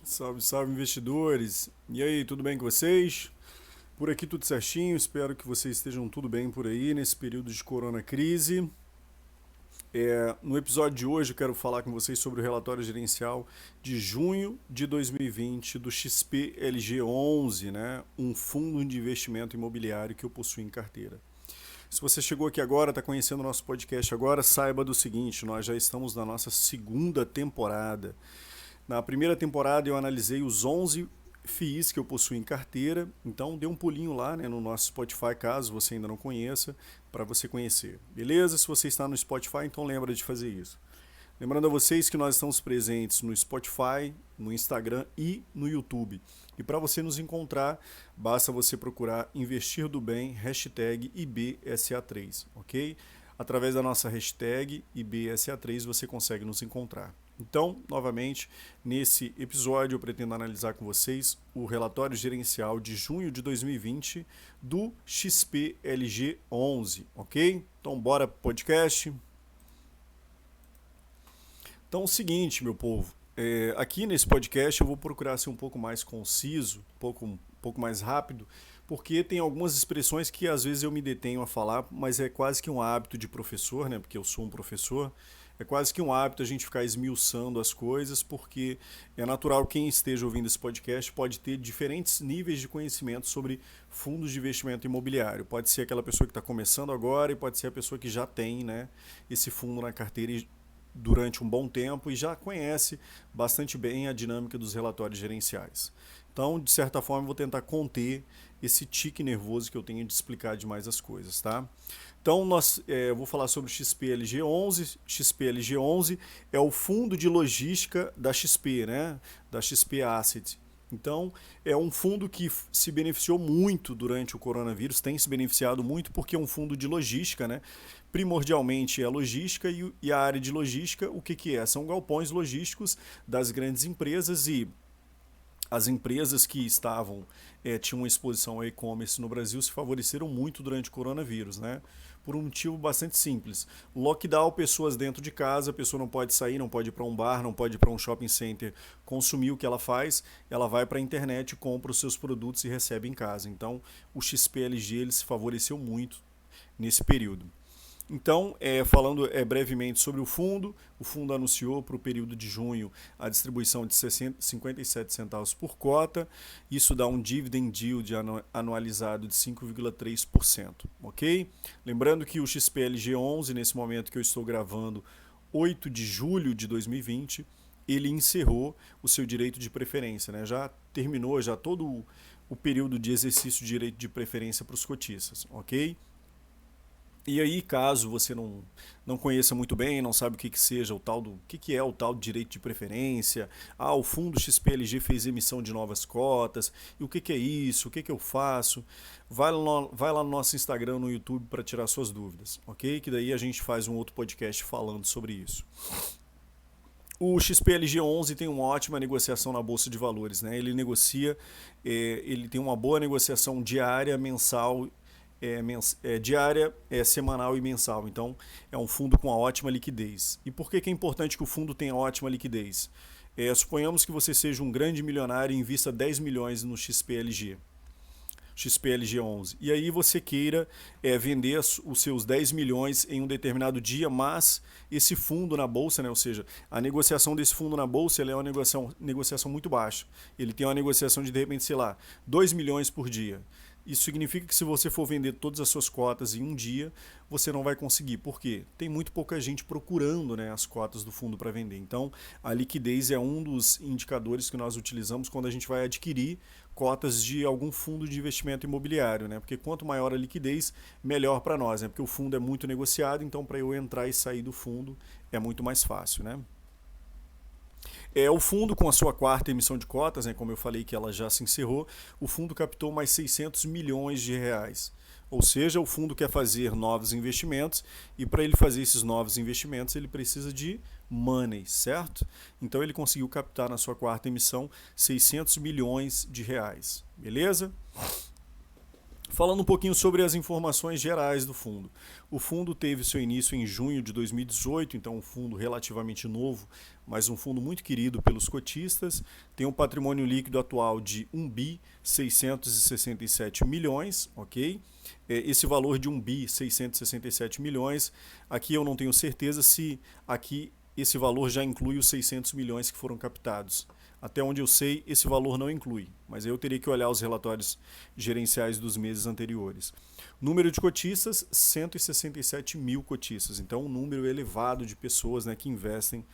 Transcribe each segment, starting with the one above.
Salve, salve investidores! E aí, tudo bem com vocês? Por aqui tudo certinho, espero que vocês estejam tudo bem por aí nesse período de corona crise. No episódio de hoje eu quero falar com vocês sobre o relatório gerencial de junho de 2020 do XPLG11, né? Um fundo de investimento imobiliário que eu possuo em carteira. Se você chegou aqui agora, está conhecendo o nosso podcast agora, saiba do seguinte, nós já estamos na nossa segunda temporada. Na primeira temporada eu analisei os 11 FIIs que eu possuo em carteira, então dê um pulinho lá, né, no nosso Spotify, caso você ainda não conheça, para você conhecer. Beleza? Se você está no Spotify, então lembra de fazer isso. Lembrando a vocês que nós estamos presentes no Spotify, no Instagram e no YouTube. E para você nos encontrar, basta você procurar Investir do Bem, hashtag IBSA3, ok? Através da nossa hashtag IBSA3 você consegue nos encontrar. Então, novamente, nesse episódio eu pretendo analisar com vocês o relatório gerencial de junho de 2020 do XPLG11, ok? Então, bora pro podcast. Então, é o seguinte, meu povo, aqui nesse podcast eu vou procurar ser um pouco mais conciso, um pouco mais rápido, porque tem algumas expressões que às vezes eu me detenho a falar, mas é quase que um hábito de professor, né? Porque eu sou um professor. É quase que um hábito a gente ficar esmiuçando as coisas, porque é natural quem esteja ouvindo esse podcast pode ter diferentes níveis de conhecimento sobre fundos de investimento imobiliário. Pode ser aquela pessoa que está começando agora e pode ser a pessoa que já tem, né, esse fundo na carteira durante um bom tempo e já conhece bastante bem a dinâmica dos relatórios gerenciais. Então, de certa forma, eu vou tentar conter esse tique nervoso que eu tenho de explicar demais as coisas, tá? Então, eu vou falar sobre o XPLG11. XPLG11 é o fundo de logística da XP, né? Da XP Asset. Então, é um fundo que se beneficiou muito durante o coronavírus, tem se beneficiado muito porque é um fundo de logística, né? Primordialmente é logística e a área de logística, o que é? São galpões logísticos das grandes empresas e as empresas que tinham uma exposição ao e-commerce no Brasil se favoreceram muito durante o coronavírus, né? Por um motivo bastante simples. Lockdown, pessoas dentro de casa, a pessoa não pode sair, não pode ir para um bar, não pode ir para um shopping center consumir o que ela faz, ela vai para a internet, compra os seus produtos e recebe em casa. Então, o XPLG ele se favoreceu muito nesse período. Então, falando brevemente sobre o fundo anunciou para o período de junho a distribuição de 57 centavos por cota, isso dá um dividend yield anualizado de 5,3%, ok? Lembrando que o XPLG11, nesse momento que eu estou gravando, 8 de julho de 2020, ele encerrou o seu direito de preferência, né? Já terminou já todo o período de exercício de direito de preferência para os cotistas, ok? E aí, caso você não conheça muito bem, não sabe o que seja o que é o tal de direito de preferência, o fundo XPLG fez emissão de novas cotas, e o que é isso, o que eu faço, vai lá no nosso Instagram, no YouTube para tirar suas dúvidas, ok? Que daí a gente faz um outro podcast falando sobre isso. O XPLG11 tem uma ótima negociação na Bolsa de Valores, né? Ele negocia, ele tem uma boa negociação diária, mensal, diária, semanal e mensal. Então, é um fundo com uma ótima liquidez. E por que é importante que o fundo tenha ótima liquidez? Suponhamos que você seja um grande milionário e invista 10 milhões no XPLG11. E aí você queira vender os seus 10 milhões em um determinado dia, mas esse fundo na bolsa, né, ou seja, a negociação desse fundo na bolsa é uma negociação muito baixa. Ele tem uma negociação de repente, sei lá, 2 milhões por dia. Isso significa que se você for vender todas as suas cotas em um dia, você não vai conseguir. Por quê? Tem muito pouca gente procurando, né, as cotas do fundo para vender. Então, a liquidez é um dos indicadores que nós utilizamos quando a gente vai adquirir cotas de algum fundo de investimento imobiliário, né? Porque quanto maior a liquidez, melhor para nós, né? Porque o fundo é muito negociado, então para eu entrar e sair do fundo é muito mais fácil, né? O fundo, com a sua quarta emissão de cotas, né, como eu falei que ela já se encerrou, o fundo captou mais 600 milhões de reais. Ou seja, o fundo quer fazer novos investimentos e para ele fazer esses novos investimentos ele precisa de money, certo? Então ele conseguiu captar na sua quarta emissão 600 milhões de reais, beleza? Falando um pouquinho sobre as informações gerais do fundo. O fundo teve seu início em junho de 2018, então um fundo relativamente novo, mas um fundo muito querido pelos cotistas. Tem um patrimônio líquido atual de 1 bi 667 milhões, ok? Esse valor de 1 bi 667 milhões, aqui eu não tenho certeza se aqui esse valor já inclui os 600 milhões que foram captados. Até onde eu sei, esse valor não inclui, mas eu teria que olhar os relatórios gerenciais dos meses anteriores. Número de cotistas, 167 mil cotistas, então um número elevado de pessoas, né, que investem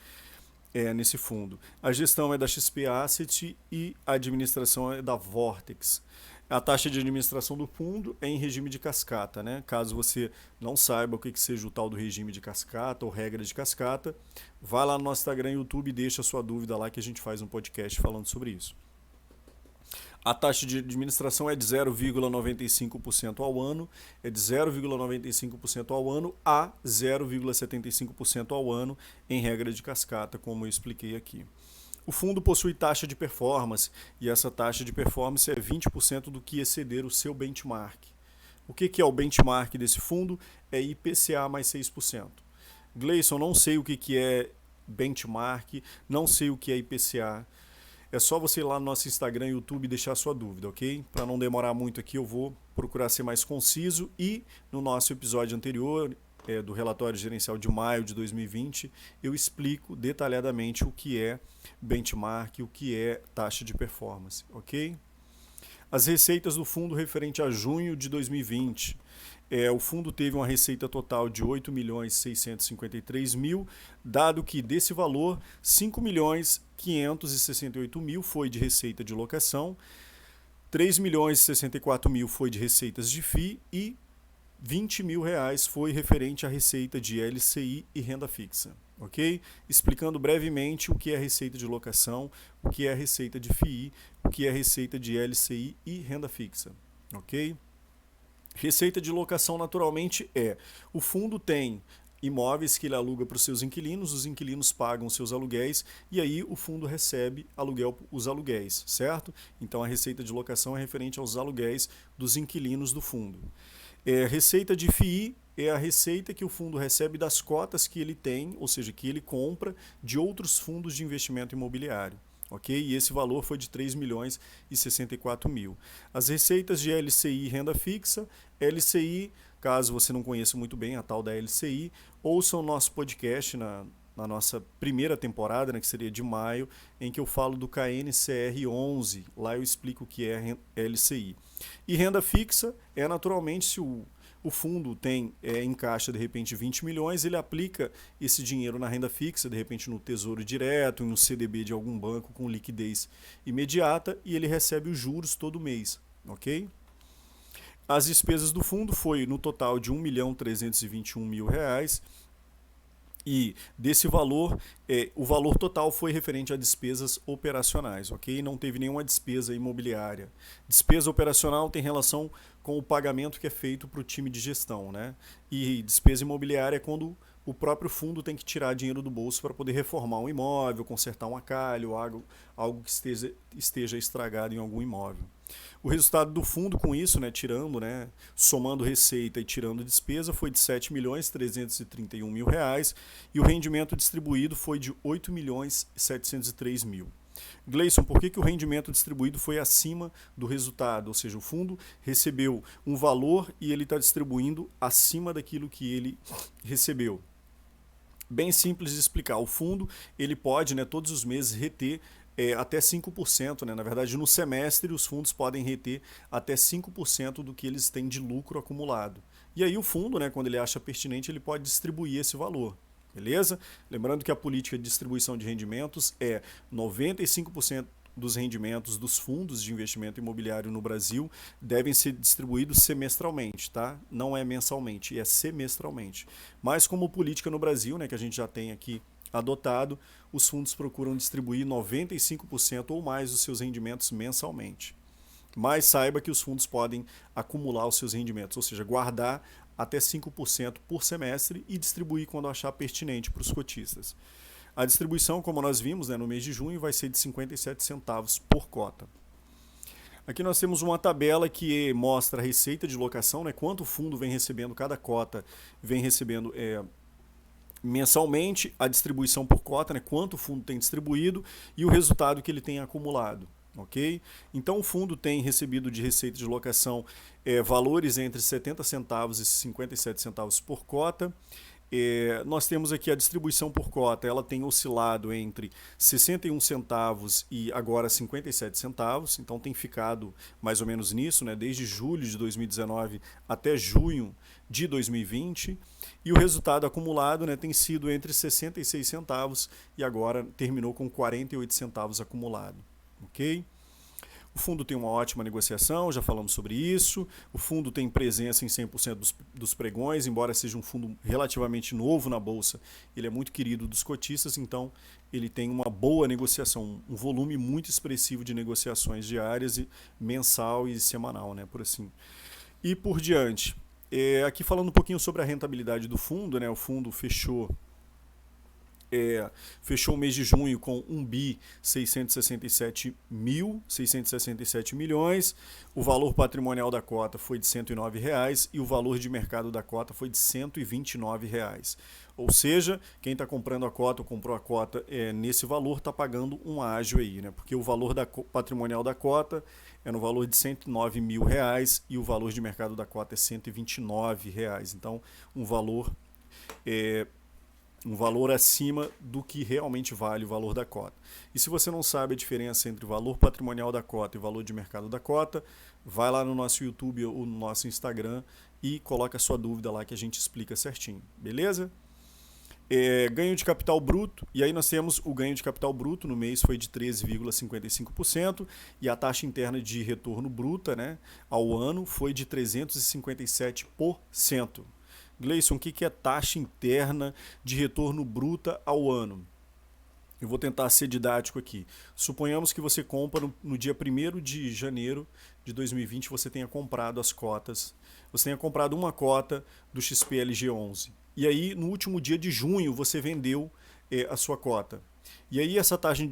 nesse fundo. A gestão é da XP Asset e a administração é da Vortex. A taxa de administração do fundo é em regime de cascata, né? Caso você não saiba o que seja o tal do regime de cascata ou regra de cascata, vá lá no nosso Instagram e YouTube e deixa a sua dúvida lá que a gente faz um podcast falando sobre isso. A taxa de administração é de 0,95% ao ano, é de 0,95% ao ano a 0,75% ao ano em regra de cascata, como eu expliquei aqui. O fundo possui taxa de performance e essa taxa de performance é 20% do que exceder o seu benchmark. O que é o benchmark desse fundo? É IPCA mais 6%. Gleison, não sei o que é benchmark, não sei o que é IPCA. É só você ir lá no nosso Instagram e YouTube e deixar sua dúvida, ok? Para não demorar muito aqui, eu vou procurar ser mais conciso e no nosso episódio anterior, do relatório gerencial de maio de 2020, eu explico detalhadamente o que é benchmark, o que é taxa de performance, ok? As receitas do fundo referente a junho de 2020. O fundo teve uma receita total de 8.653.000, dado que desse valor, 5.568.000 foi de receita de locação, 3.064.000 foi de receitas de FII e 20 mil reais foi referente à receita de LCI e renda fixa, ok? Explicando brevemente o que é receita de locação, o que é receita de FII, o que é receita de LCI e renda fixa, ok? Receita de locação, naturalmente, o fundo tem imóveis que ele aluga para os seus inquilinos, os inquilinos pagam seus aluguéis e aí o fundo recebe os aluguéis, certo? Então a receita de locação é referente aos aluguéis dos inquilinos do fundo. Receita de FII é a receita que o fundo recebe das cotas que ele tem, ou seja, que ele compra de outros fundos de investimento imobiliário. Ok? E esse valor foi de 3.064.000. As receitas de LCI e renda fixa, LCI, caso você não conheça muito bem a tal da LCI, ouça o nosso podcast na nossa primeira temporada, né, que seria de maio, em que eu falo do KNCR11, lá eu explico o que é LCI. E renda fixa é naturalmente se o fundo tem em caixa de repente 20 milhões, ele aplica esse dinheiro na renda fixa, de repente no Tesouro Direto, no CDB de algum banco com liquidez imediata e ele recebe os juros todo mês, ok? As despesas do fundo foi no total de R$ 1.321.000 e desse valor, o valor total foi referente a despesas operacionais, ok? Não teve nenhuma despesa imobiliária. Despesa operacional tem relação com o pagamento que é feito para o time de gestão, né? E despesa imobiliária é quando o próprio fundo tem que tirar dinheiro do bolso para poder reformar um imóvel, consertar um acalho, algo que esteja estragado em algum imóvel. O resultado do fundo com isso, né, somando receita e tirando despesa, foi de R$ 7.331.000 e o rendimento distribuído foi de R$ 8.703.000. Gleison, por que o rendimento distribuído foi acima do resultado? Ou seja, o fundo recebeu um valor e ele está distribuindo acima daquilo que ele recebeu. Bem simples de explicar. O fundo ele pode, todos os meses reter até 5%, né? Na verdade, no semestre, os fundos podem reter até 5% do que eles têm de lucro acumulado. E aí o fundo, quando ele acha pertinente, ele pode distribuir esse valor. Beleza? Lembrando que a política de distribuição de rendimentos é 95% dos rendimentos dos fundos de investimento imobiliário no Brasil devem ser distribuídos semestralmente, tá? Não é mensalmente, é semestralmente. Mas como política no Brasil, que a gente já tem aqui adotado, os fundos procuram distribuir 95% ou mais dos seus rendimentos mensalmente. Mas saiba que os fundos podem acumular os seus rendimentos, ou seja, guardar até 5% por semestre e distribuir quando achar pertinente para os cotistas. A distribuição, como nós vimos no mês de junho, vai ser de 57 centavos por cota. Aqui nós temos uma tabela que mostra a receita de locação, né, quanto o fundo vem recebendo, cada cota vem recebendo mensalmente, a distribuição por cota, né, quanto o fundo tem distribuído e o resultado que ele tem acumulado. Ok? Então o fundo tem recebido de receita de locação valores entre 70 centavos e 57 centavos por cota. Nós temos aqui a distribuição por cota, ela tem oscilado entre 61 centavos e agora 57 centavos, então tem ficado mais ou menos nisso, né, desde julho de 2019 até junho de 2020, e o resultado acumulado, né, tem sido entre 66 centavos e agora terminou com 48 centavos acumulado. Ok? O fundo tem uma ótima negociação, já falamos sobre isso. O fundo tem presença em 100% dos pregões, embora seja um fundo relativamente novo na Bolsa, ele é muito querido dos cotistas, então ele tem uma boa negociação, um volume muito expressivo de negociações diárias, mensal e semanal, né, por assim. E por diante, aqui falando um pouquinho sobre a rentabilidade do fundo, né, o fundo fechou o mês de junho com 1.667 milhões, o valor patrimonial da cota foi de R$ 109 e o valor de mercado da cota foi de R$ 129. Ou seja, quem está comprando a cota ou comprou a cota nesse valor está pagando um ágio aí, né? Porque o valor patrimonial da cota é no valor de R$ 109 mil e o valor de mercado da cota é R$ 129. Então, um valor acima do que realmente vale o valor da cota. E se você não sabe a diferença entre o valor patrimonial da cota e o valor de mercado da cota, vai lá no nosso YouTube ou no nosso Instagram e coloca a sua dúvida lá que a gente explica certinho, beleza? Ganho de capital bruto, e aí nós temos o ganho de capital bruto no mês foi de 13,55% e a taxa interna de retorno bruta, né, ao ano foi de 357%. Gleison, o que é taxa interna de retorno bruta ao ano? Eu vou tentar ser didático aqui. Suponhamos que você compra no dia 1º de janeiro de 2020, você tenha comprado as cotas, você tenha comprado uma cota do XPLG11. E aí, no último dia de junho, você vendeu a sua cota. E aí essa taxa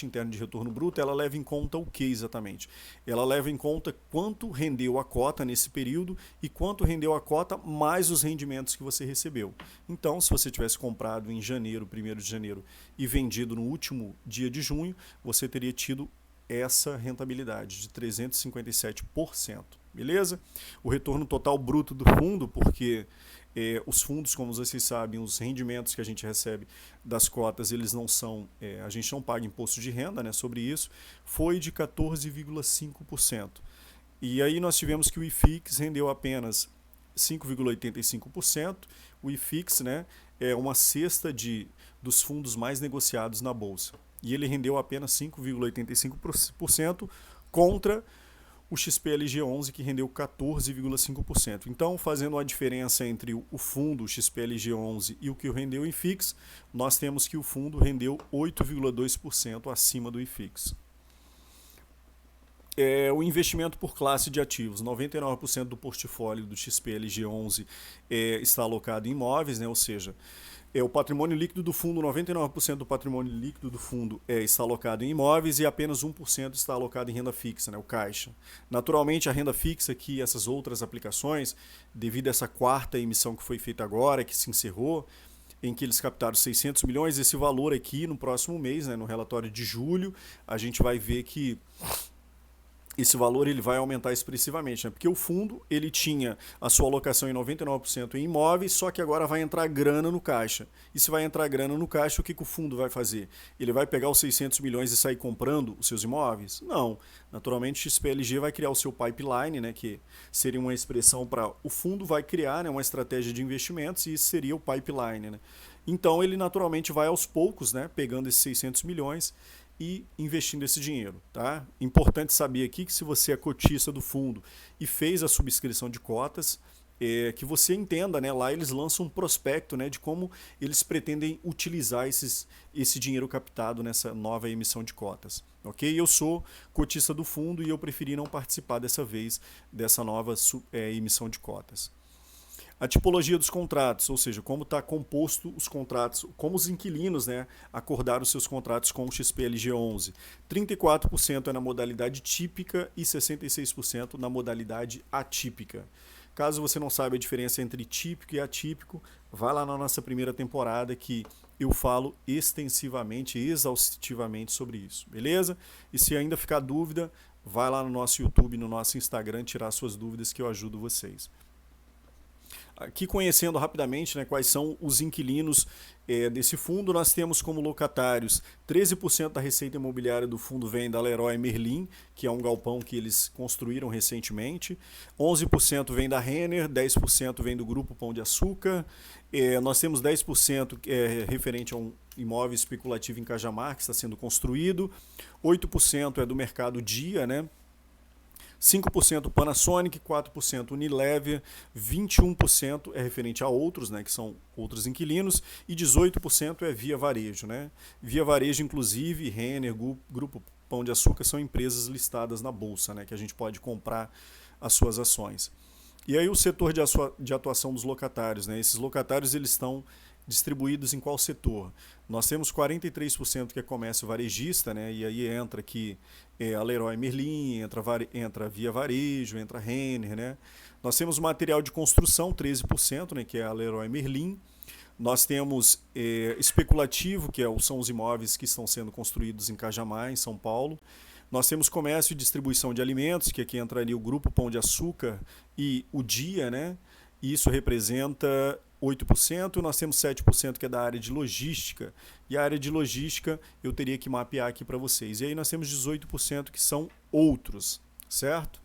interna de retorno bruto, ela leva em conta o que exatamente? Ela leva em conta quanto rendeu a cota nesse período e quanto rendeu a cota mais os rendimentos que você recebeu. Então, se você tivesse comprado em janeiro, 1º de janeiro, e vendido no último dia de junho, você teria tido essa rentabilidade de 357%. Beleza? O retorno total bruto do fundo, porque os fundos, como vocês sabem, os rendimentos que a gente recebe das cotas, eles não são, a gente não paga imposto de renda, né, sobre isso, foi de 14,5%. E aí nós tivemos que o IFIX rendeu apenas 5,85%. O IFIX, né, é uma cesta dos fundos mais negociados na Bolsa. E ele rendeu apenas 5,85% contra o XPLG11 que rendeu 14,5%. Então, fazendo a diferença entre o fundo, o XPLG11 e o que rendeu o IFIX, nós temos que o fundo rendeu 8,2% acima do IFIX. O investimento por classe de ativos, 99% do portfólio do XPLG11 está alocado em imóveis, né? Ou seja, o patrimônio líquido do fundo, 99% do patrimônio líquido do fundo está alocado em imóveis e apenas 1% está alocado em renda fixa, né, o caixa. Naturalmente, a renda fixa aqui, essas outras aplicações, devido a essa quarta emissão que foi feita agora, que se encerrou, em que eles captaram 600 milhões, esse valor aqui no próximo mês, né, no relatório de julho, a gente vai ver que esse valor ele vai aumentar expressivamente, né? Porque o fundo ele tinha a sua alocação em 99% em imóveis, só que agora vai entrar grana no caixa. E se vai entrar grana no caixa, o que o fundo vai fazer? Ele vai pegar os 600 milhões e sair comprando os seus imóveis? Não. Naturalmente, o XPLG vai criar o seu pipeline, né, que seria uma expressão para o fundo vai criar, né, uma estratégia de investimentos e isso seria o pipeline, né? Então, ele naturalmente vai aos poucos, né, pegando esses 600 milhões e investindo esse dinheiro, tá? Importante saber aqui que se você é cotista do fundo e fez a subscrição de cotas, que você entenda, né? Lá eles lançam um prospecto, né, de como eles pretendem utilizar esse dinheiro captado nessa nova emissão de cotas, ok? Eu sou cotista do fundo e eu preferi não participar dessa vez dessa nova emissão de cotas. A tipologia dos contratos, ou seja, como está composto os contratos, como os inquilinos, né, acordaram os seus contratos com o XPLG 11. 34% é na modalidade típica e 66% na modalidade atípica. Caso você não saiba a diferença entre típico e atípico, vai lá na nossa primeira temporada que eu falo extensivamente, exaustivamente sobre isso, beleza? E se ainda ficar dúvida, vai lá no nosso YouTube, no nosso Instagram, tirar suas dúvidas que eu ajudo vocês. Aqui conhecendo rapidamente, né, quais são os inquilinos desse fundo, nós temos como locatários 13% da receita imobiliária do fundo vem da Leroy Merlin, que é um galpão que eles construíram recentemente, 11% vem da Renner, 10% vem do Grupo Pão de Açúcar, nós temos 10% referente a um imóvel especulativo em Cajamar, que está sendo construído, 8% é do mercado dia, né? 5% Panasonic, 4% Unilever, 21% é referente a outros, né, que são outros inquilinos, e 18% é Via Varejo. Né? Via Varejo, inclusive, Renner, Grupo Pão de Açúcar são empresas listadas na Bolsa, né, que a gente pode comprar as suas ações. E aí o setor de atuação dos locatários, né? Esses locatários eles estão distribuídos em qual setor? Nós temos 43% que é comércio varejista, né? E aí entra aqui a Leroy Merlin, entra Via Varejo, entra a Renner, né? Nós temos material de construção, 13%, né? Que é a Leroy Merlin. Nós temos especulativo, que são os imóveis que estão sendo construídos em Cajamar, em São Paulo. Nós temos comércio e distribuição de alimentos, que aqui entraria o Grupo Pão de Açúcar e o Dia, né? E isso representa 8%, nós temos 7% que é da área de logística, e a área de logística eu teria que mapear aqui para vocês. E aí nós temos 18% que são outros, certo?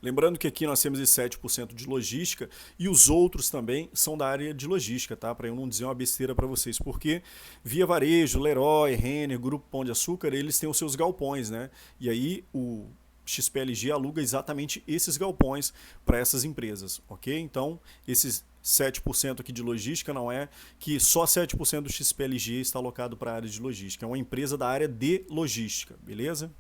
Lembrando que aqui nós temos esse 7% de logística e os outros também são da área de logística, tá? Para eu não dizer uma besteira para vocês, porque Via Varejo, Leroy, Renner, Grupo Pão de Açúcar, eles têm os seus galpões, né? E aí o XPLG aluga exatamente esses galpões para essas empresas, ok? Então, esses 7% aqui de logística não é que só 7% do XPLG está alocado para a área de logística, é uma empresa da área de logística, beleza?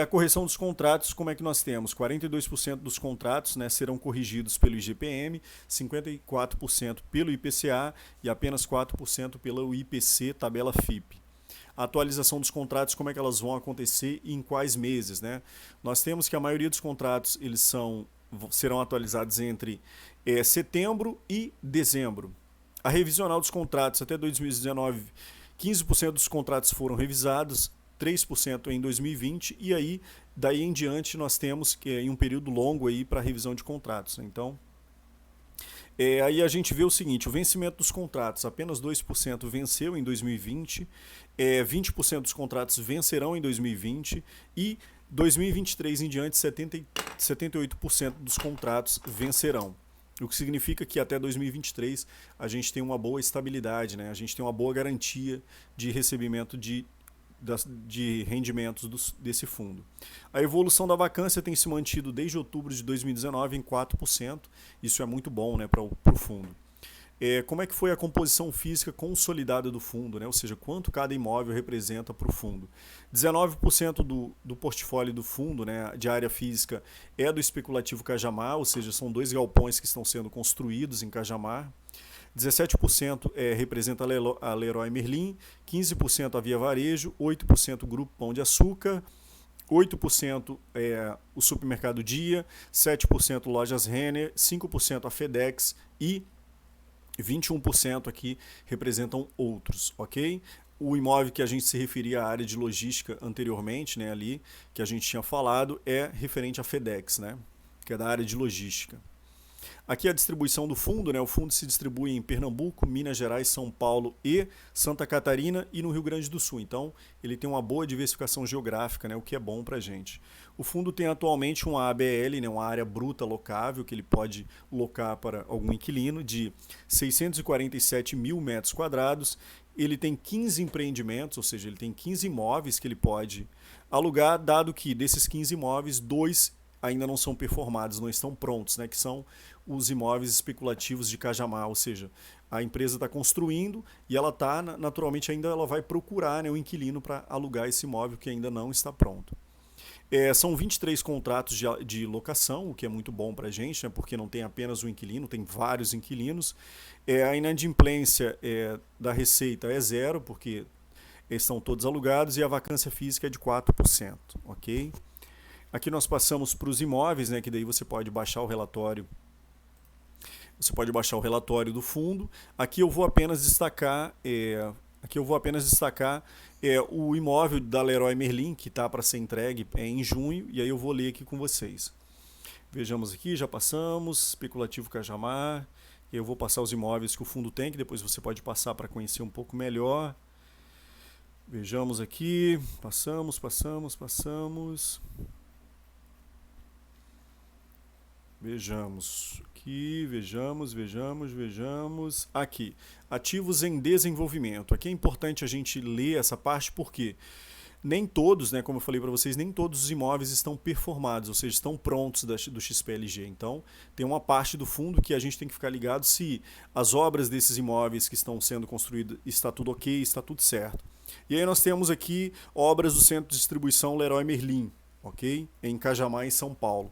A correção dos contratos, como é que nós temos? 42% dos contratos, né, serão corrigidos pelo IGPM, 54% pelo IPCA e apenas 4% pelo IPC, tabela FIP. A atualização dos contratos, como é que elas vão acontecer e em quais meses, né? Nós temos que a maioria dos contratos eles serão atualizados entre setembro e dezembro. A revisional dos contratos até 2019, 15% dos contratos foram revisados, 3% em 2020 e aí daí em diante nós temos que em um período longo aí para revisão de contratos. Então, aí a gente vê o seguinte, o vencimento dos contratos, apenas 2% venceu em 2020, 20% dos contratos vencerão em 2020 e 2023 em diante 78% dos contratos vencerão. O que significa que até 2023 a gente tem uma boa estabilidade, né? A gente tem uma boa garantia de recebimento de rendimentos desse fundo. A evolução da vacância tem se mantido desde outubro de 2019 em 4%. Isso é muito bom, né, para o fundo. Como é que foi a composição física consolidada do fundo, né? Ou seja, quanto cada imóvel representa para o fundo. 19% do portfólio do fundo, né, de área física é do especulativo Cajamar, ou seja, são 2 galpões que estão sendo construídos em Cajamar. 17% representa a Leroy Merlin, 15% a Via Varejo, 8% o Grupo Pão de Açúcar, 8% o Supermercado Dia, 7% Lojas Renner, 5% a FedEx e 21% aqui representam outros, ok? O imóvel que a gente se referia à área de logística anteriormente, né, ali, que a gente tinha falado, é referente à FedEx, né, que é da área de logística. Aqui a distribuição do fundo, né? O fundo se distribui em Pernambuco, Minas Gerais, São Paulo e Santa Catarina e no Rio Grande do Sul. Então, ele tem uma boa diversificação geográfica, né? O que é bom para a gente. O fundo tem atualmente uma ABL, né? Uma área bruta locável, que ele pode locar para algum inquilino, de 647 mil metros quadrados. Ele tem 15 empreendimentos, ou seja, ele tem 15 imóveis que ele pode alugar, dado que desses 15 imóveis, 2 ainda não são performados, não estão prontos, né? Que são os imóveis especulativos de Cajamar, ou seja, a empresa está construindo e ela está, naturalmente, ainda ela vai procurar, né, o inquilino para alugar esse imóvel que ainda não está pronto. São 23 contratos de locação, o que é muito bom para a gente, né, porque não tem apenas um inquilino, tem vários inquilinos. A inadimplência da receita é zero, porque eles estão todos alugados, e a vacância física é de 4%, ok? Aqui nós passamos para os imóveis, né, que daí você pode baixar o relatório. Você pode baixar o relatório do fundo. Aqui eu vou apenas destacar o imóvel da Leroy Merlin, que está para ser entregue em junho, e aí eu vou ler aqui com vocês. Vejamos aqui, já passamos, especulativo Cajamar, eu vou passar os imóveis que o fundo tem, que depois você pode passar para conhecer um pouco melhor. Vejamos aqui, passamos. Vejamos aqui, vejamos. Aqui, ativos em desenvolvimento. Aqui é importante a gente ler essa parte porque nem todos, né, como eu falei para vocês, nem todos os imóveis estão performados, ou seja, estão prontos do XPLG. Então, tem uma parte do fundo que a gente tem que ficar ligado se as obras desses imóveis que estão sendo construídos está tudo ok, está tudo certo. E aí nós temos aqui obras do Centro de Distribuição Leroy Merlin, ok? Em Cajamar, em São Paulo.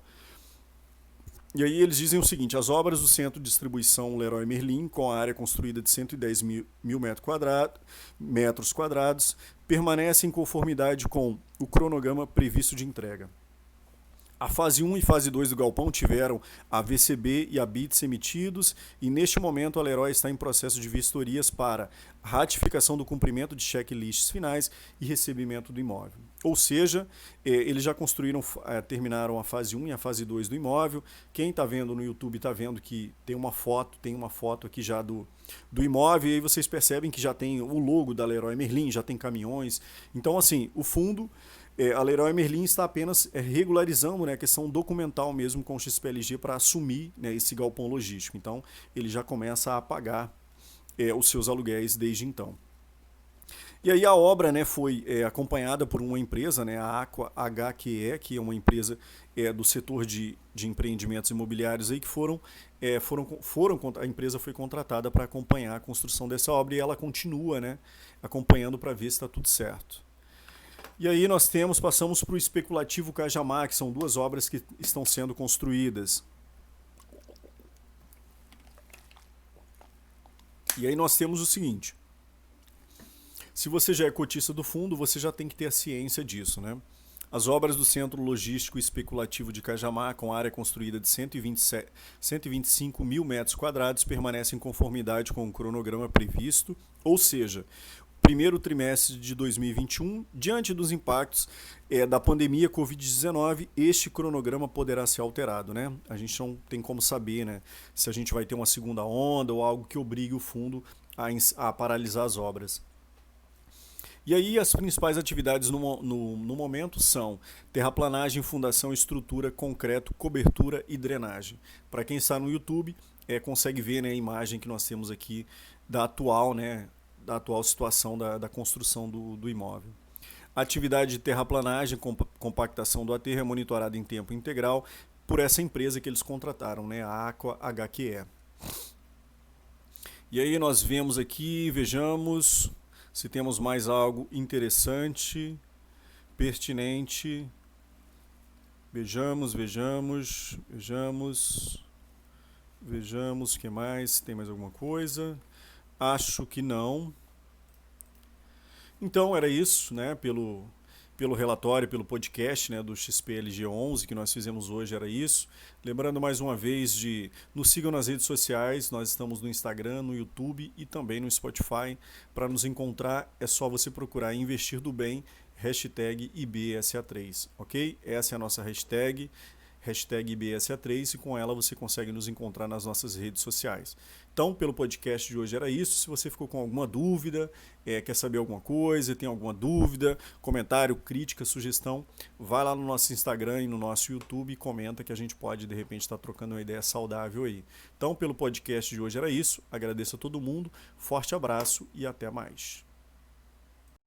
E aí eles dizem o seguinte: as obras do Centro de Distribuição Leroy Merlin, com a área construída de 110 mil metros quadrados, permanecem em conformidade com o cronograma previsto de entrega. A fase 1 e fase 2 do galpão tiveram a VCB e a BITS emitidos e neste momento a Leroy está em processo de vistorias para ratificação do cumprimento de checklists finais e recebimento do imóvel. Ou seja, eles já terminaram a fase 1 e a fase 2 do imóvel. Quem está vendo no YouTube está vendo que tem uma foto aqui já do imóvel, e aí vocês percebem que já tem o logo da Leroy Merlin, já tem caminhões. Então, assim, o fundo... a Leroy Merlin está apenas regularizando, né, a questão documental mesmo com o XPLG para assumir, né, esse galpão logístico. Então, ele já começa a pagar os seus aluguéis desde então. E aí a obra, né, foi acompanhada por uma empresa, né, a Aqua HQE, que é uma empresa do setor de empreendimentos imobiliários aí, que a empresa foi contratada para acompanhar a construção dessa obra, e ela continua, né, acompanhando para ver se está tudo certo. E aí passamos para o especulativo Cajamar, que são duas obras que estão sendo construídas. E aí nós temos o seguinte: se você já é cotista do fundo, você já tem que ter a ciência disso, né? As obras do Centro Logístico Especulativo de Cajamar, com área construída de 125 mil metros quadrados, permanecem em conformidade com o cronograma previsto, ou seja, primeiro trimestre de 2021, diante dos impactos da pandemia Covid-19, este cronograma poderá ser alterado, né? A gente não tem como saber, né, se a gente vai ter uma segunda onda ou algo que obrigue o fundo a paralisar as obras. E aí as principais atividades no momento são terraplanagem, fundação, estrutura, concreto, cobertura e drenagem. Para quem está no YouTube, consegue ver, né, a imagem que nós temos aqui da atual situação da construção do imóvel. A atividade de terraplanagem, compactação do aterro é monitorada em tempo integral por essa empresa que eles contrataram, né, a Aqua HQE. E aí nós vemos aqui, vejamos se temos mais algo interessante, pertinente. Vejamos, o que mais? Tem mais alguma coisa? Acho que não. Então era isso, né? Pelo relatório, pelo podcast, né, do XPLG 11 que nós fizemos hoje, era isso. Lembrando mais uma vez nos sigam nas redes sociais, nós estamos no Instagram, no YouTube e também no Spotify. Para nos encontrar é só você procurar Investir do Bem, hashtag IBSA3, ok? Essa é a nossa hashtag IBSA3, e com ela você consegue nos encontrar nas nossas redes sociais. Então, pelo podcast de hoje era isso. Se você ficou com alguma dúvida, quer saber alguma coisa, tem alguma dúvida, comentário, crítica, sugestão, vai lá no nosso Instagram e no nosso YouTube e comenta, que a gente pode, de repente, estar trocando uma ideia saudável aí. Então, pelo podcast de hoje era isso. Agradeço a todo mundo, forte abraço e até mais.